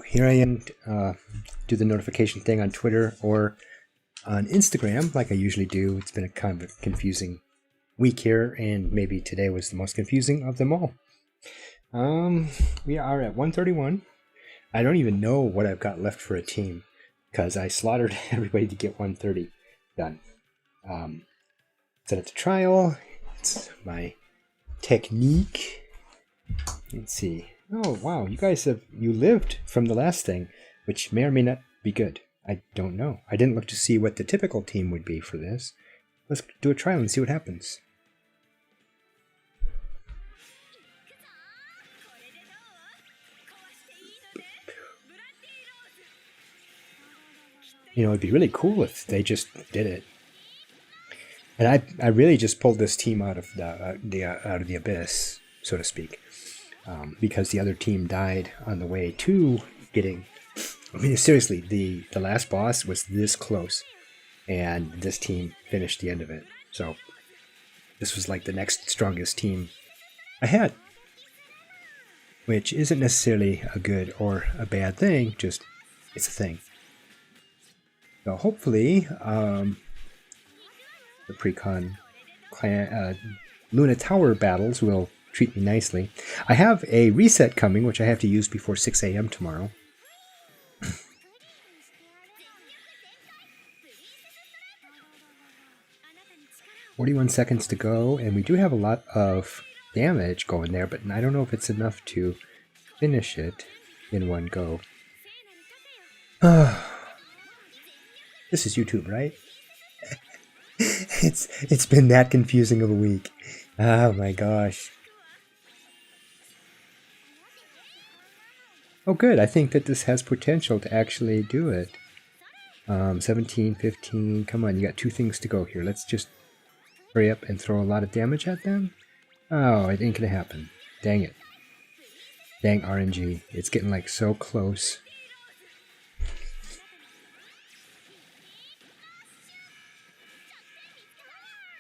Here I am, do the notification thing on Twitter or on Instagram like I usually do. It's been a kind of a confusing week here, and maybe today was the most confusing of them all. We are at 131. I don't even know what I've got left for a team because I slaughtered everybody to get 130 done. Set it to trial. It's my technique. Let's see. Oh wow, you lived from the last thing, which may or may not be good. I don't know. I didn't look to see what the typical team would be for this. Let's do a trial and see what happens. You know, it'd be really cool if they just did it. And I really just pulled this team out of the abyss, so to speak, because the other team died on the way to getting. I mean, seriously, the last boss was this close, and this team finished the end of it. So this was like the next strongest team I had, which isn't necessarily a good or a bad thing. Just it's a thing. So hopefully, the Priconne Luna Tower battles will treat me nicely. I have a reset coming, which I have to use before 6 a.m. tomorrow. 41 seconds to go, and we do have a lot of damage going there, but I don't know if it's enough to finish it in one go. This is YouTube, right? It's been that confusing of a week. Oh my gosh. Oh good, I think that this has potential to actually do it. 17, 15, come on, you got two things to go here. Let's just hurry up and throw a lot of damage at them. Oh, it ain't gonna happen. Dang it. Dang RNG. It's getting like so close.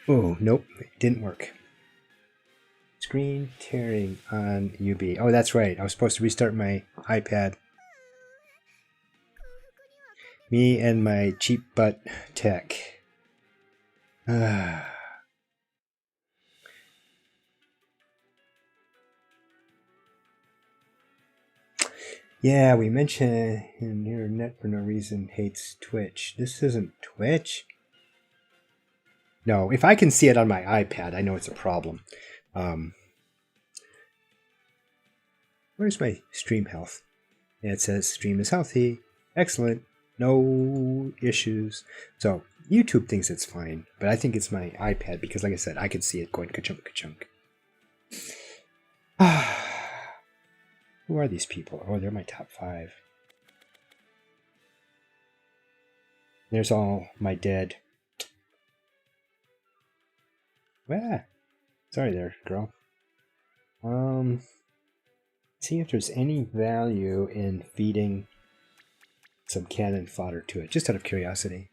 Oh, nope, it didn't work. Screen tearing on UB. Oh, that's right. I was supposed to restart my iPad. Me and my cheap butt tech. Yeah, we mentioned your net for no reason hates Twitch. This isn't Twitch. No, if I can see it on my iPad, I know it's a problem. Where's my stream health? And it says stream is healthy. Excellent. No issues. So YouTube thinks it's fine, but I think it's my iPad because, like I said, I can see it going ka-chunk, ka-chunk. Who are these people? Oh, they're my top 5. There's all my dead. Ah, sorry there, girl. See if there's any value in feeding some cannon fodder to it, just out of curiosity.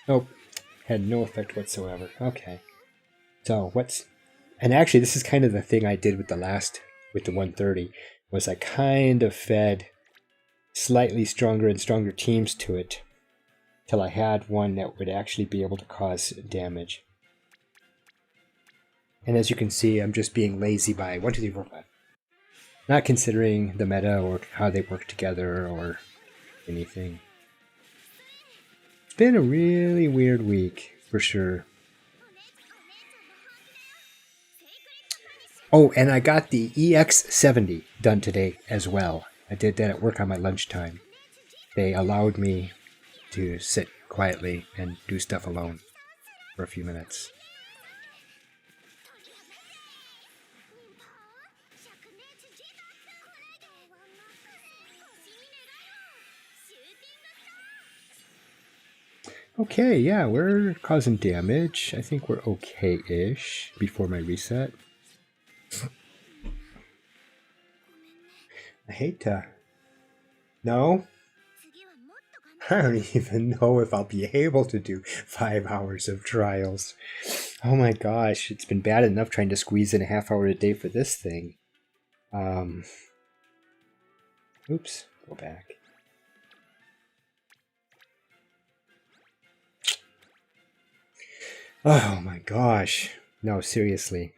Nope, had no effect whatsoever. Okay, so what's... And actually, this is kind of the thing I did with the 130, was I kind of fed slightly stronger and stronger teams to it till I had one that would actually be able to cause damage. And as you can see, I'm just being lazy by 1, 2, 3, 4, 5. Not considering the meta or how they work together or anything. It's been a really weird week, for sure. Oh, and I got the EX70 done today as well. I did that at work on my lunchtime. They allowed me to sit quietly and do stuff alone for a few minutes. Okay, yeah, we're causing damage. I think we're okay-ish before my reset. I hate to... No? I don't even know if I'll be able to do 5 hours of trials. Oh my gosh, it's been bad enough trying to squeeze in a half hour a day for this thing. Oops, go back. Oh my gosh. No, seriously.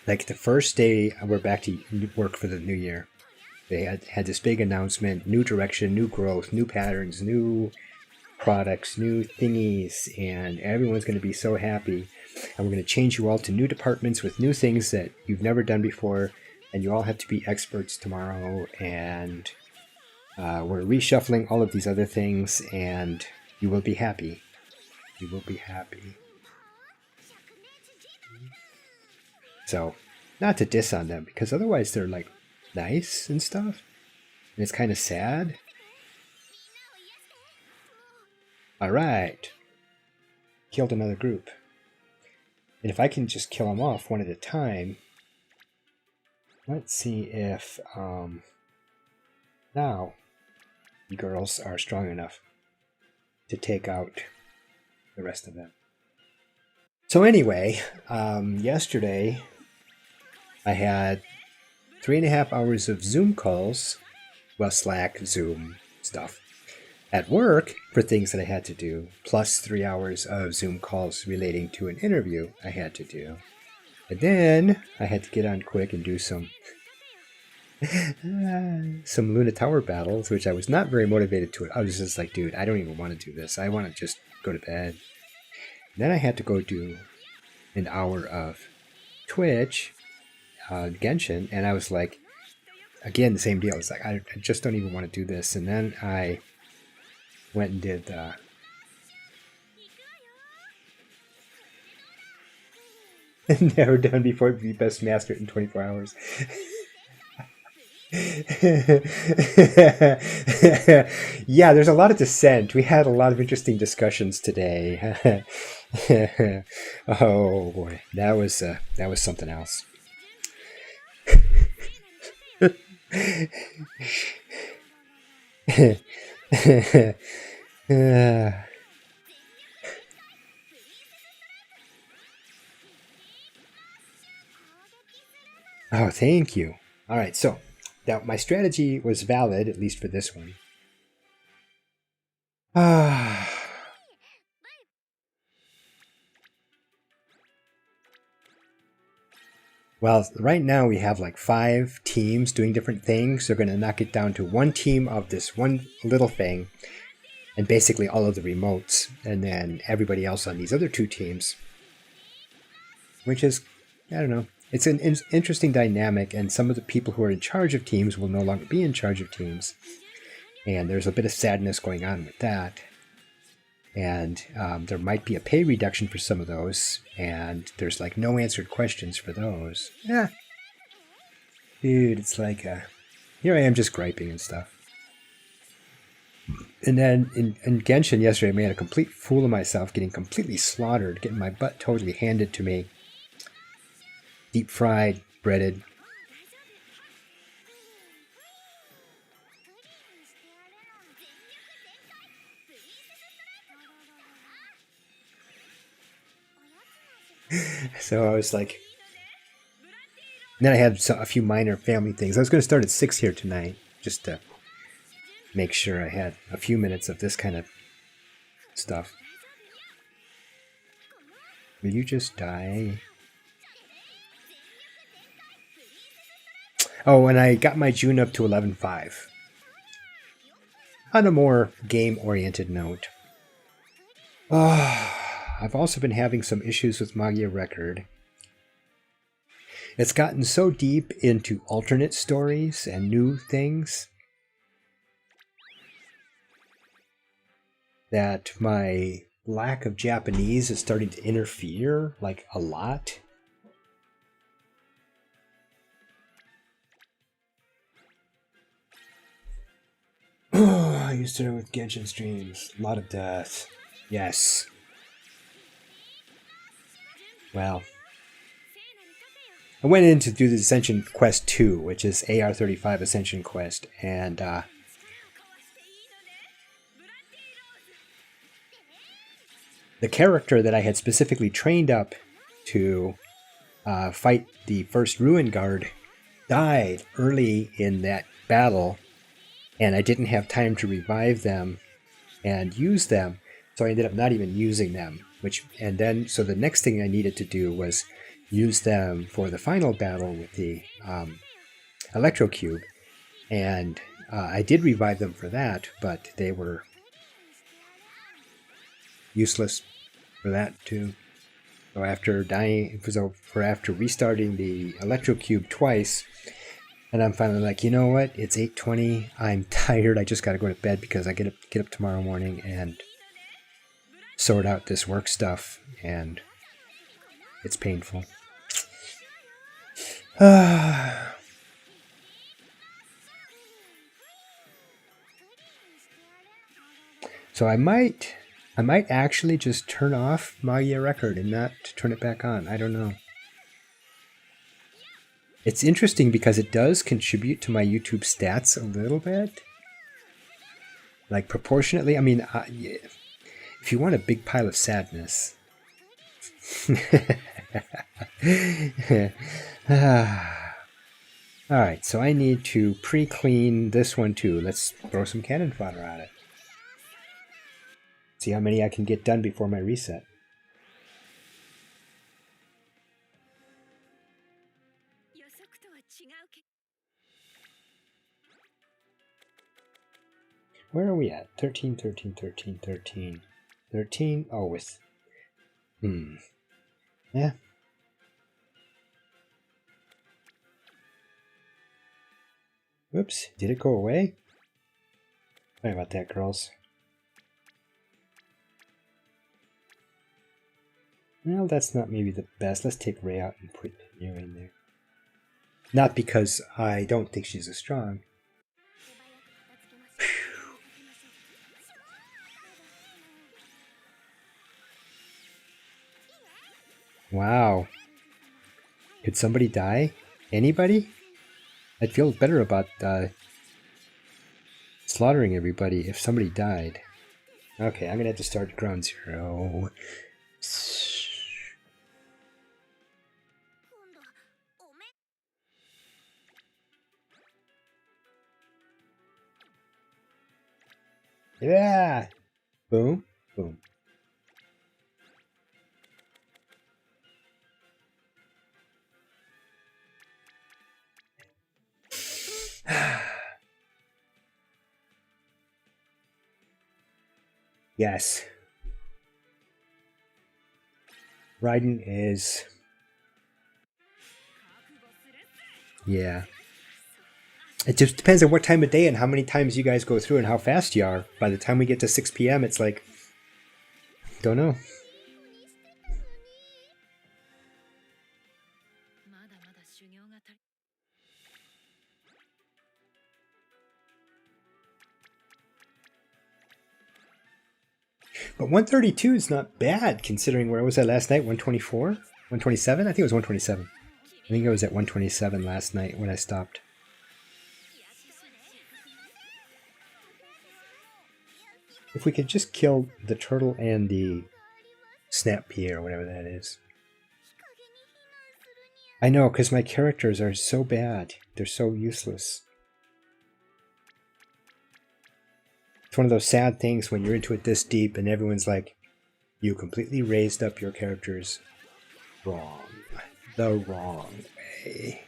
Like the first day we're back to work for the new year, they had this big announcement, new direction, new growth, new patterns, new products, new thingies, and everyone's going to be so happy. And we're going to change you all to new departments with new things that you've never done before, and you all have to be experts tomorrow, and we're reshuffling all of these other things, and you will be happy. You will be happy. So, not to diss on them, because otherwise they're like nice and stuff, and it's kind of sad. Alright. Killed another group. And if I can just kill them off one at a time, let's see if now you girls are strong enough to take out the rest of them. So anyway, yesterday I had 3.5 hours of Zoom calls, well, Slack, Zoom stuff, at work for things that I had to do, plus 3 hours of Zoom calls relating to an interview I had to do. And then I had to get on quick and do some Luna Tower battles, which I was not very motivated to. I was just like, dude, I don't even want to do this. I want to just go to bed. And then I had to go do an hour of Twitch, Genshin, and I was like, again, the same deal. I was like, I just don't even want to do this. And then I went and did never done before, be best master in 24 hours. Yeah, there's a lot of dissent. We had a lot of interesting discussions today. Oh boy, that was something else. Oh, thank you. All right, so now my strategy was valid, at least for this one. Well, right now we have like 5 teams doing different things. They're going to knock it down to one team of this one little thing, and basically all of the remotes, and then everybody else on these other 2 teams, which is, I don't know, it's an interesting dynamic, and some of the people who are in charge of teams will no longer be in charge of teams, and there's a bit of sadness going on with that. And there might be a pay reduction for some of those, and there's like no answered questions for those. Yeah. Dude, it's like, here I am just griping and stuff. And then in Genshin yesterday, I made a complete fool of myself, getting completely slaughtered, getting my butt totally handed to me. Deep fried, breaded. So I was like, and then I had a few minor family things. I was going to start at 6 here tonight, just to make sure I had a few minutes of this kind of stuff. Will you just die? Oh, and I got my June up to 11.5. On a more game-oriented note. I've also been having some issues with Magia Record. It's gotten so deep into alternate stories and new things that my lack of Japanese is starting to interfere, like, a lot. I used to know with Genshin streams. A lot of death. Yes. Well, I went in to do the Ascension Quest 2, which is AR35 Ascension Quest, and the character that I had specifically trained up to fight the first Ruin Guard died early in that battle, and I didn't have time to revive them and use them, so I ended up not even using them. So the next thing I needed to do was use them for the final battle with the Electrocube, and I did revive them for that, but they were useless for that too. So after after restarting the Electrocube twice, and I'm finally like, you know what? It's 8:20. I'm tired. I just got to go to bed because I get up tomorrow morning and sort out this work stuff, and it's painful. So I might actually just turn off Magia Record and not turn it back on. I don't know. It's interesting because it does contribute to my YouTube stats a little bit. Like proportionately. I mean, if you want a big pile of sadness. Alright, so I need to pre-clean this one too. Let's throw some cannon fodder at it. See how many I can get done before my reset. Where are we at? 13, 13, 13, 13. 13? Oh, with... Yeah. Whoops, did it go away? Sorry about that, girls. Well, that's not maybe the best. Let's take Ray out and put you in there. Not because I don't think she's as strong. Wow. Could somebody die? Anybody? I'd feel better about slaughtering everybody if somebody died. Okay, I'm gonna have to start ground zero. Yeah! Boom, boom. Yes. Raiden is... Yeah. It just depends on what time of day and how many times you guys go through and how fast you are. By the time we get to 6 p.m., it's like... Don't know. But 132 is not bad, considering where was I last night? 124? 127? I think it was 127. I think I was at 127 last night when I stopped. If we could just kill the turtle and the snap pea or whatever that is. I know, because my characters are so bad. They're so useless. It's one of those sad things when you're into it this deep and everyone's like, you completely raised up your characters wrong. The wrong way.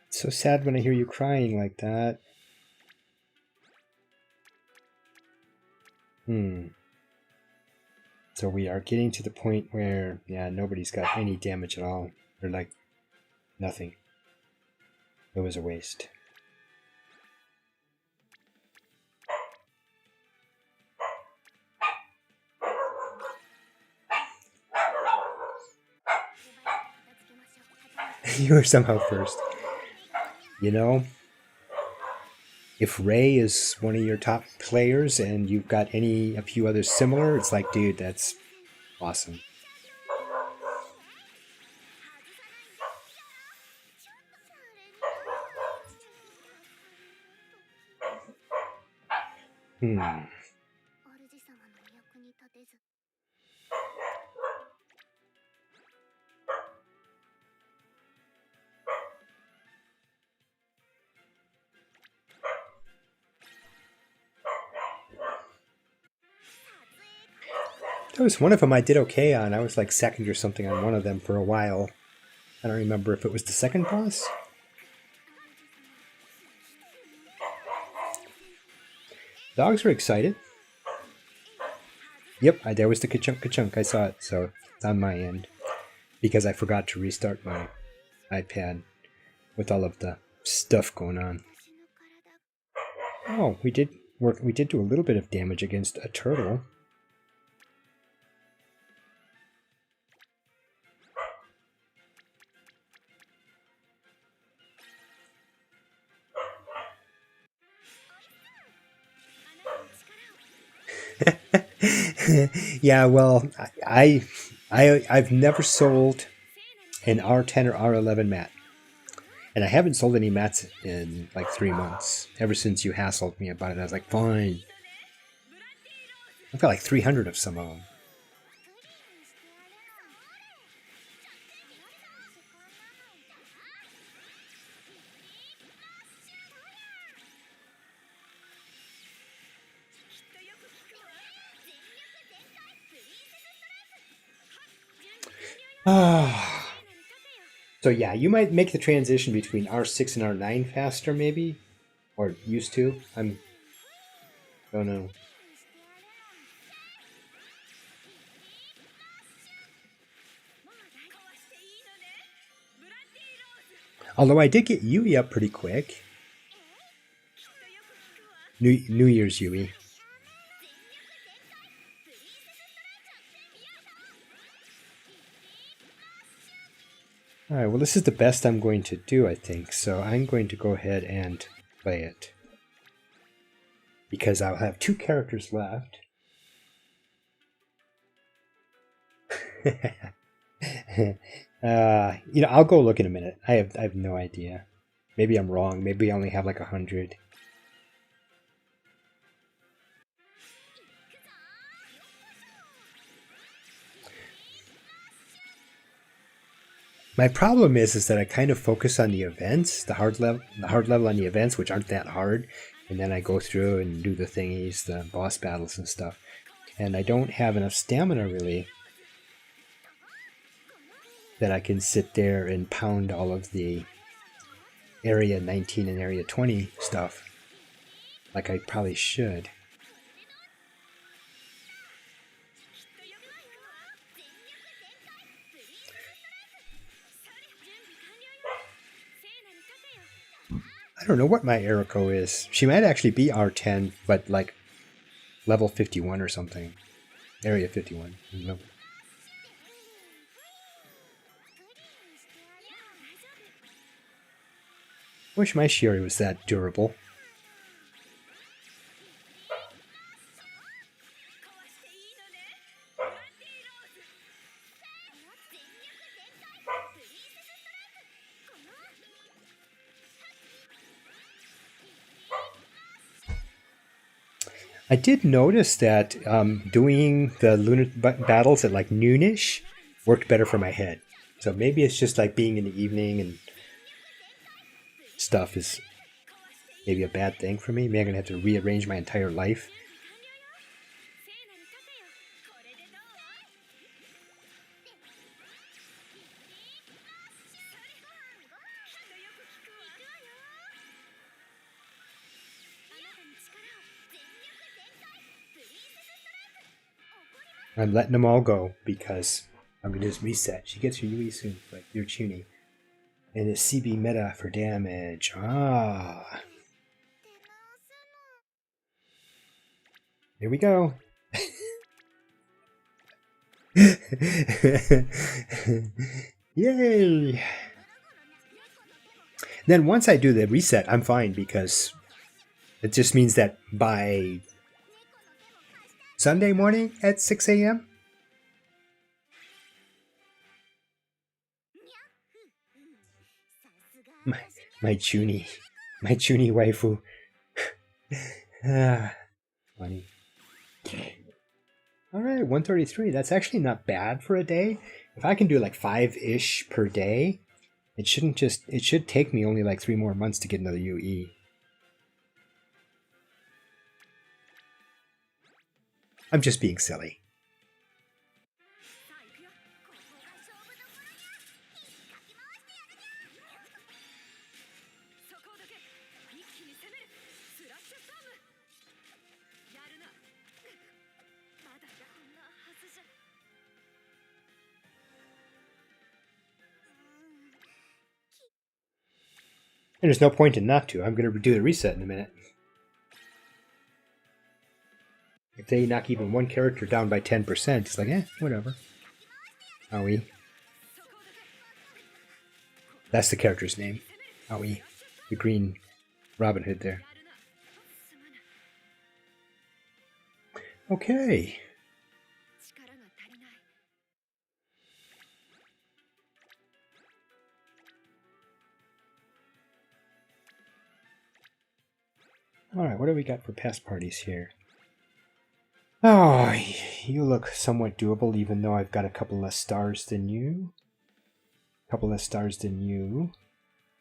It's so sad when I hear you crying like that. So we are getting to the point where, yeah, nobody's got any damage at all. Or like, nothing. It was a waste. You were somehow first. You know, if Ray is one of your top players and you've got a few others similar, it's like, dude, that's awesome. Hmm. That was one of them I did okay on. I was like second or something on one of them for a while. I don't remember if it was the second boss. Dogs were excited. Yep, there was the ka-chunk ka-chunk. I saw it, so it's on my end. Because I forgot to restart my iPad with all of the stuff going on. Oh, we did do a little bit of damage against a turtle. Yeah, well, I've never sold an R10 or R11 mat. And I haven't sold any mats in like 3 months. Ever since you hassled me about it, I was like, fine. I've got like 300 of some of them. So yeah, you might make the transition between R6 and R9 faster, maybe, or used to. Don't know. Although I did get Yui up pretty quick. New Year's Yui. Alright, well this is the best I'm going to do, I think, so I'm going to go ahead and play it. Because I'll have 2 characters left. I'll go look in a minute. I have no idea. Maybe I'm wrong. Maybe I only have like 100. My problem is that I kind of focus on the events, the hard level on the events, which aren't that hard, and then I go through and do the thingies, the boss battles and stuff. And I don't have enough stamina really that I can sit there and pound all of the Area 19 and Area 20 stuff like I probably should. I don't know what my Eriko is. She might actually be R10, but like level 51 or something. Area 51. Wish my Shiori was that durable. I did notice that doing the lunar battles at like noonish worked better for my head. So maybe it's just like being in the evening and stuff is maybe a bad thing for me. Maybe I'm going to have to rearrange my entire life. I'm letting them all go because I'm going to just reset. She gets her Yui soon, like your Chuni. And it's CB meta for damage. Ah. Here we go. Yay! Then once I do the reset, I'm fine because it just means that by Sunday morning at 6 a.m. My Chuni waifu. 20. Alright, 133. That's actually not bad for a day. If I can do like 5-ish per day, it should take me only like 3 more months to get another UE. I'm just being silly. And there's no point in not to. I'm going to do the reset in a minute. If they knock even one character down by 10%, it's like, whatever. Aoi. That's the character's name. Aoi. The green Robin Hood there. Okay. Alright, what do we got for past parties here? Oh, you look somewhat doable, even though I've got a couple less stars than you.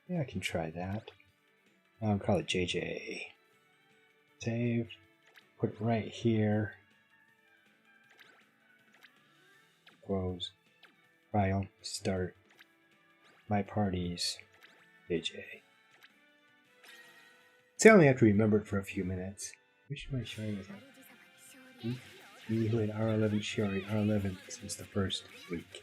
Yeah, I can try that. I'll call it JJ. Save. Put it right here. Close. File. Start. My parties. JJ. See, I only have to remember it for a few minutes. Which of my Shari was that? Me who had R11 Shari, R11 since the first week.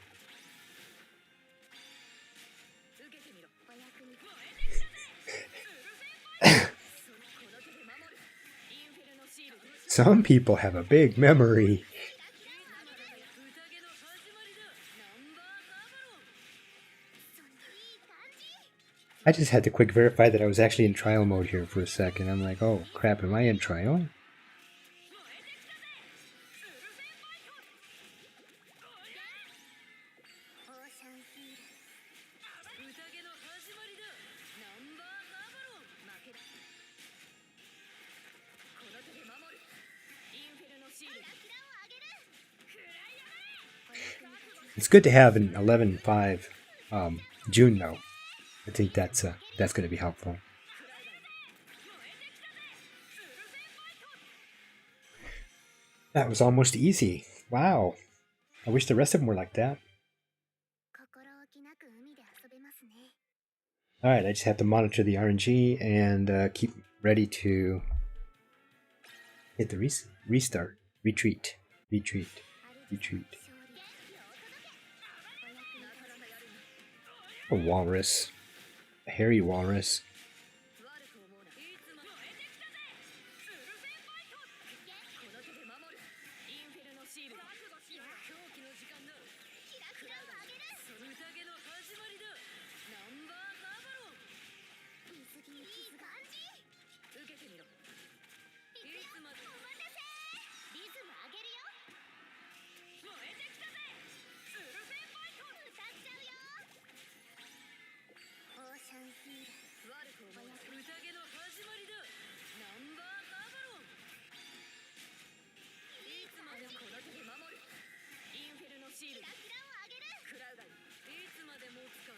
Some people have a big memory. I just had to quick verify that I was actually in trial mode here for a second. I'm like, oh crap, am I in trial? It's good to have an 11.5 June though. I think that's going to be helpful. That was almost easy. Wow. I wish the rest of them were like that. Alright, I just have to monitor the RNG and keep ready to hit the restart. Retreat. A walrus. A hairy walrus.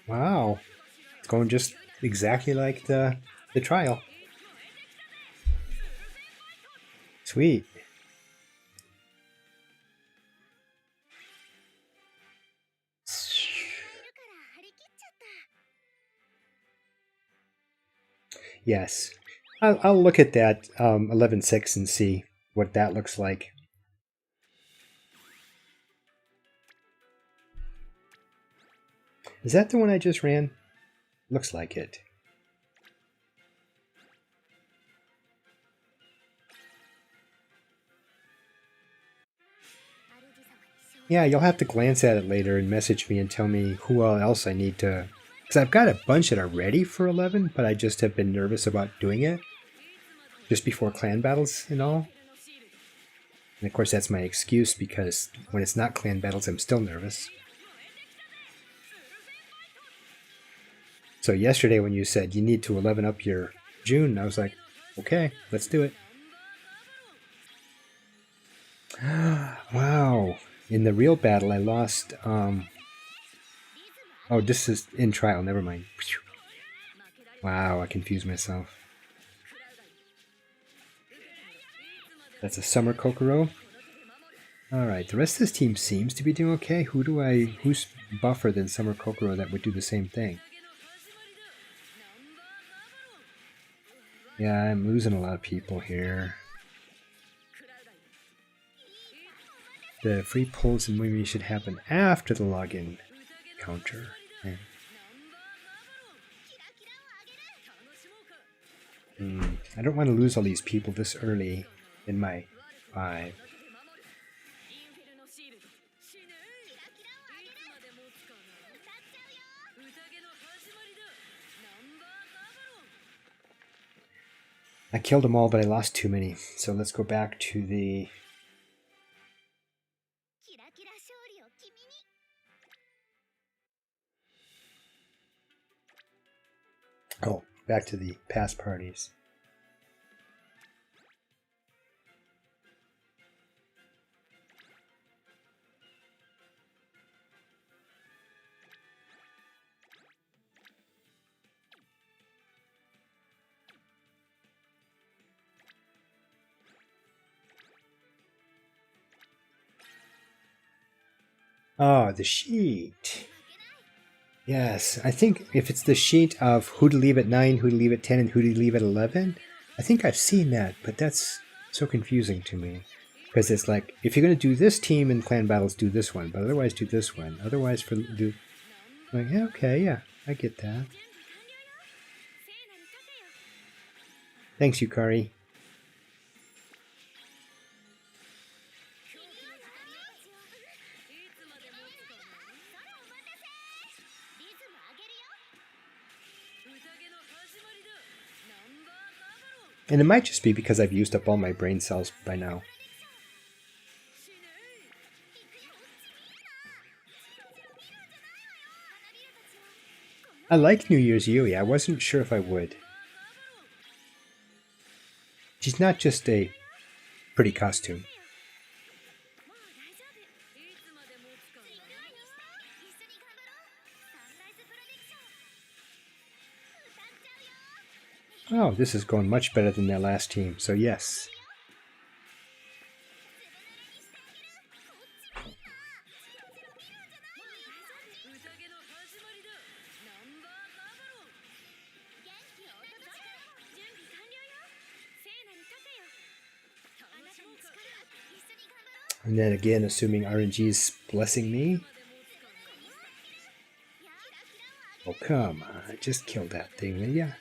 Wow. It's going just exactly like the trial. Sweet. Yes. I'll look at that 11.6 and see what that looks like. Is that the one I just ran? Looks like it. Yeah, you'll have to glance at it later and message me and tell me who else I need to... Because I've got a bunch that are ready for 11, but I just have been nervous about doing it. Just before clan battles and all. And of course that's my excuse, because when it's not clan battles I'm still nervous. So yesterday when you said you need to 11 up your June, I was like, okay, let's do it. the real battle, I lost. Oh, this is in trial. Never mind. Wow, I confused myself. That's a Summer Kokoro. Alright, the rest of this team seems to be doing okay. Who's buffer than Summer Kokoro that would do the same thing? Yeah, I'm losing a lot of people here. The free pulls and maybe should happen after the login counter. Yeah. I don't want to lose all these people this early in my 5. I killed them all, but I lost too many. So let's go back to the... Oh, back to the past parties. Oh, the sheet. Yes, I think if it's the sheet of who to leave at 9, who to leave at 10, and who to leave at 11, I think I've seen that, but that's so confusing to me. Because it's like, if you're going to do this team in clan battles, do this one, but otherwise do this one. Otherwise, like, yeah, okay, yeah, I get that. Thanks, Yukari. And it might just be because I've used up all my brain cells by now. I like New Year's Yui. I wasn't sure if I would. She's not just a pretty costume. Oh, this is going much better than their last team, so yes. And then again, assuming RNG's blessing me. Oh, come on. I just killed that thing, yeah.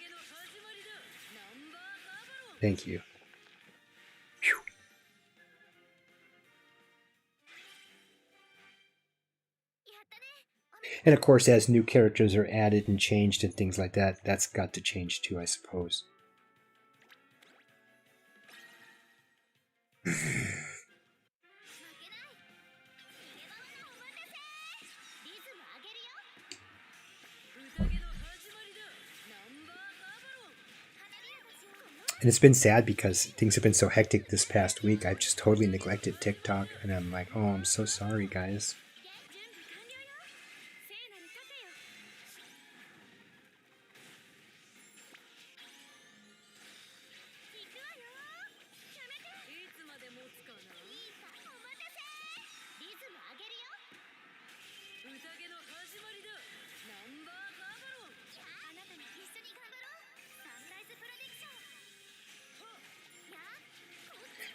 Thank you. Whew. And of course, as new characters are added and changed and things like that, that's got to change too, I suppose. And it's been sad because things have been so hectic this past week. I've just totally neglected TikTok. And I'm like, oh, I'm so sorry, guys.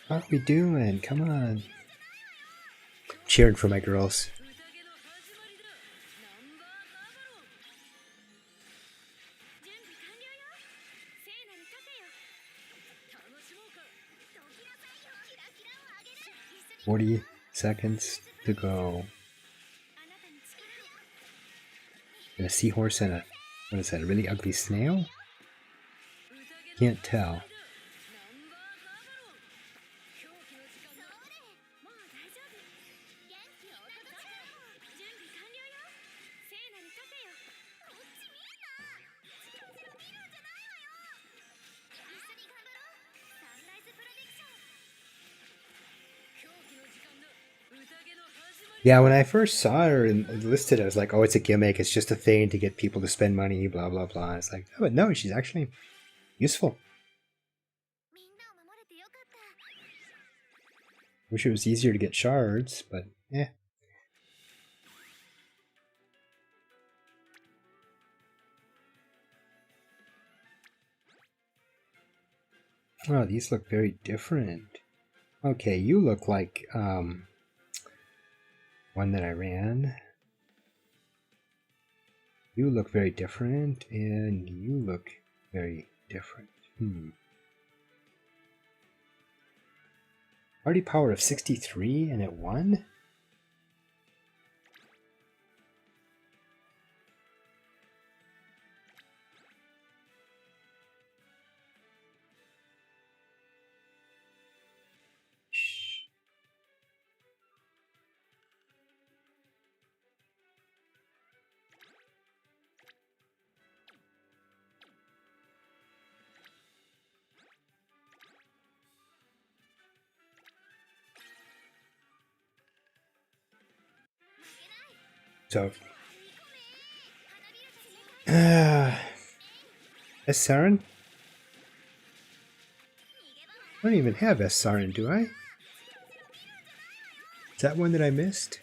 How are we doing? Come on. Cheering for my girls. "40 seconds to go." And a seahorse and what is that, a really ugly snail? Can't tell. Yeah, when I first saw her and listed, I was like, "Oh, it's a gimmick. It's just a thing to get people to spend money." Blah blah blah. It's like, oh, but no, she's actually useful. Wish it was easier to get shards, but yeah. Oh, these look very different. Okay, you look like one that I ran. You look very different, and you look very different. Party power of 63 and it won? So, S. Sarin? I don't even have S. Sarin, do I? Is that one that I missed?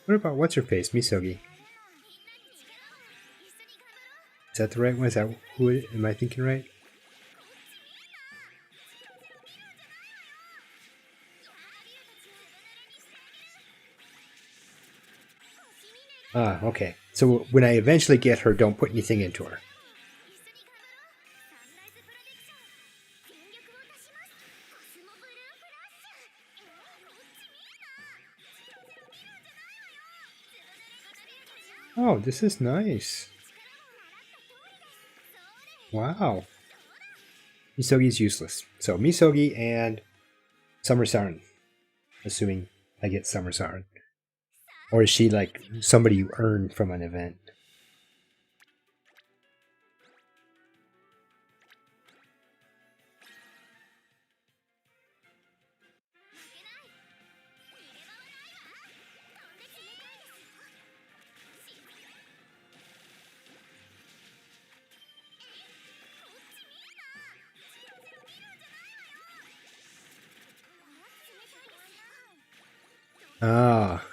What about what's her face, Misogi? Is that the right one? Is that who? Am I thinking right? Ah, okay. So when I eventually get her, don't put anything into her. Oh, this is nice. Wow. Misogi's useless. So Misogi and Summer Sarin. Assuming I get Summer Sarin. Or is she like somebody you earn from an event? Ah.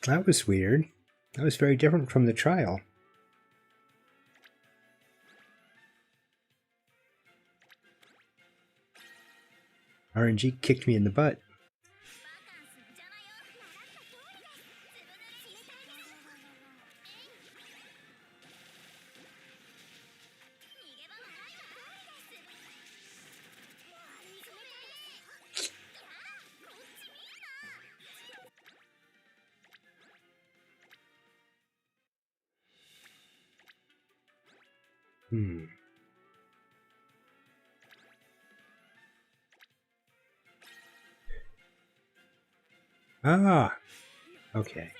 That was weird. That was very different from the trial. RNG kicked me in the butt. Ah. Okay.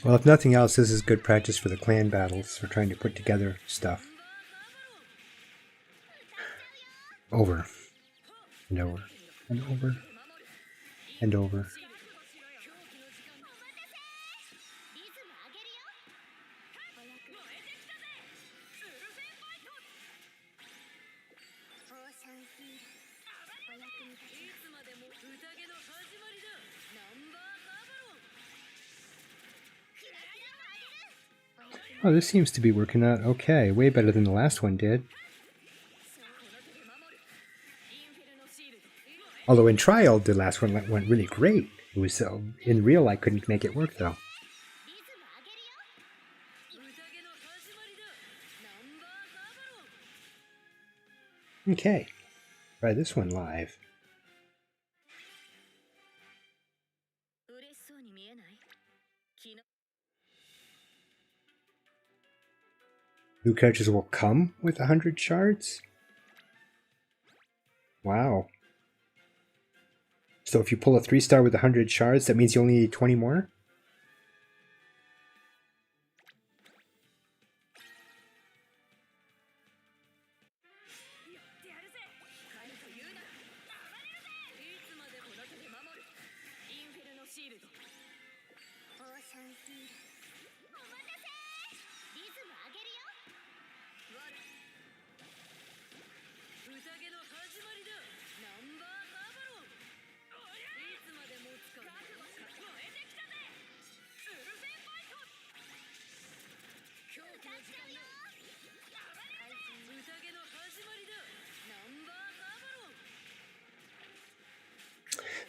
Well, if nothing else, this is good practice for the clan battles, for trying to put together stuff. Over. And over. And over. And over. Oh, this seems to be working out okay. Way better than the last one did. Although in trial, the last one went really great. It was in real, I couldn't make it work though. Okay, try this one live. New characters will come with 100 shards? Wow. So if you pull a 3-star with 100 shards, that means you only need 20 more?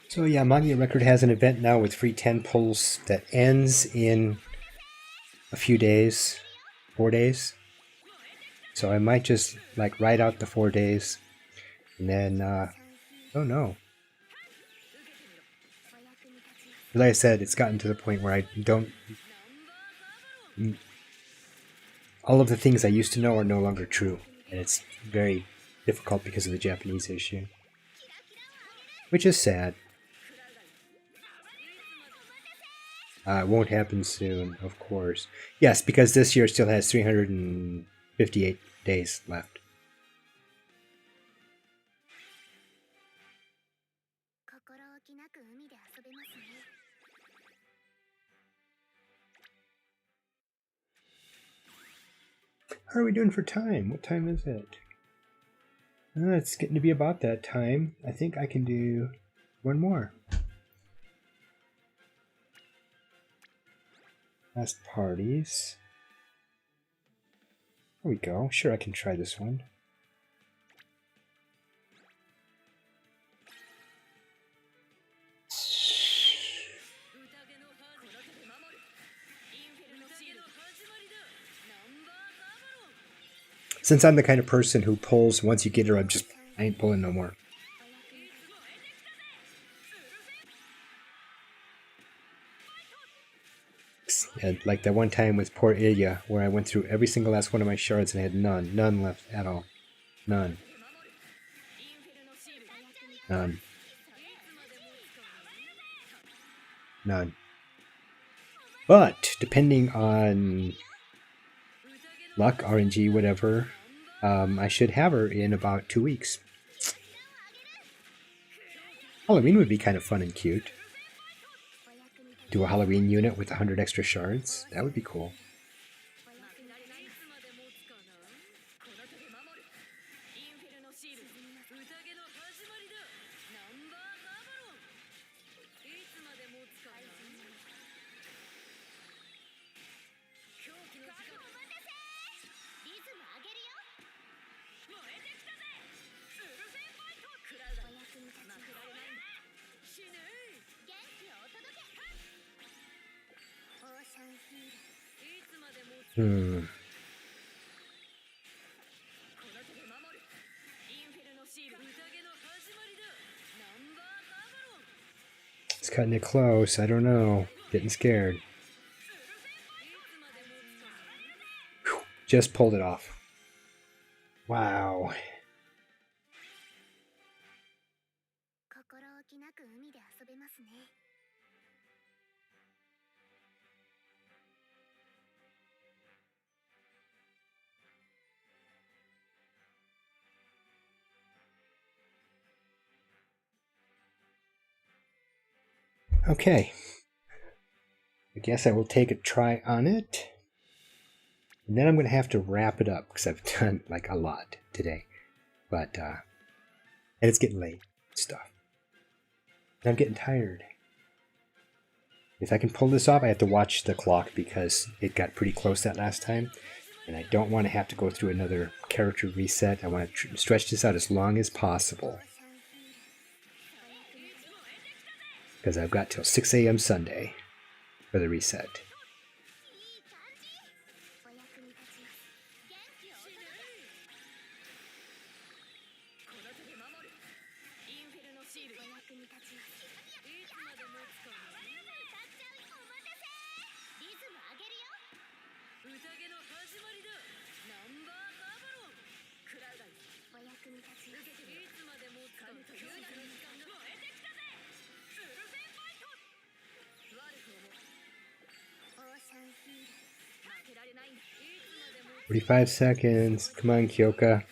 So yeah, Magnet Record has an event now with free 10 pulls that ends in a few days, 4 days. So I might just like ride out the 4 days and then, oh no. Like I said, it's gotten to the point where I don't, all of the things I used to know are no longer true. And it's very difficult because of the Japanese issue. Which is sad. It won't happen soon, of course. Yes, because this year still has 358 days left. How are we doing for time? What time is it? It's getting to be about that time. I think I can do one more. Last parties. There we go. Sure, I can try this one. Since I'm the kind of person who pulls once you get her, I ain't pulling no more. And like that one time with poor Ilya, where I went through every single last one of my shards and I had none left at all. None. None. None. But, depending on luck, RNG, whatever, I should have her in about 2 weeks. Halloween would be kind of fun and cute. Do a Halloween unit with 100 extra shards. That would be cool. It's cutting it close. I don't know. Getting scared. Whew. Just pulled it off. Wow. Okay. I guess I will take a try on it. And then I'm going to have to wrap it up because I've done like a lot today. But, and it's getting late. Stuff. And I'm getting tired. If I can pull this off, I have to watch the clock because it got pretty close that last time. And I don't want to have to go through another character reset. I want to stretch this out as long as possible. Because I've got till 6 a.m. Sunday for the reset. "45 seconds. Come on, Kyoka."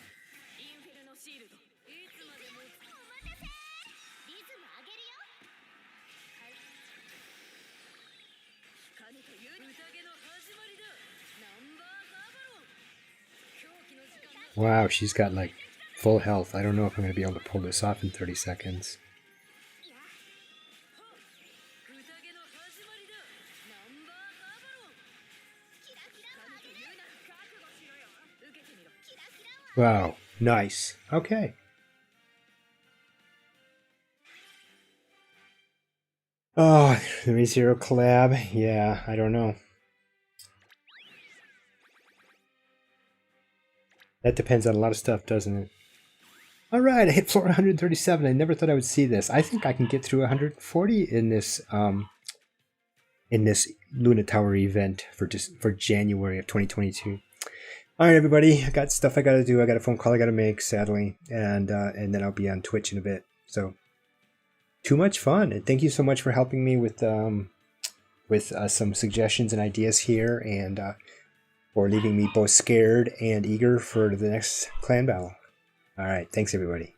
Wow, she's got like full health. I don't know if I'm going to be able to pull this off in 30 seconds. Wow, nice. Okay. Oh, the ReZero collab. Yeah, I don't know. That depends on a lot of stuff, doesn't it? Alright, I hit floor 137. I never thought I would see this. I think I can get through 140 in this Luna Tower event for January of 2022. All right, everybody, I got stuff I got to do. I got a phone call I got to make, sadly, and then I'll be on Twitch in a bit. So, too much fun, and thank you so much for helping me with some suggestions and ideas here, and for leaving me both scared and eager for the next clan battle. All right, thanks everybody.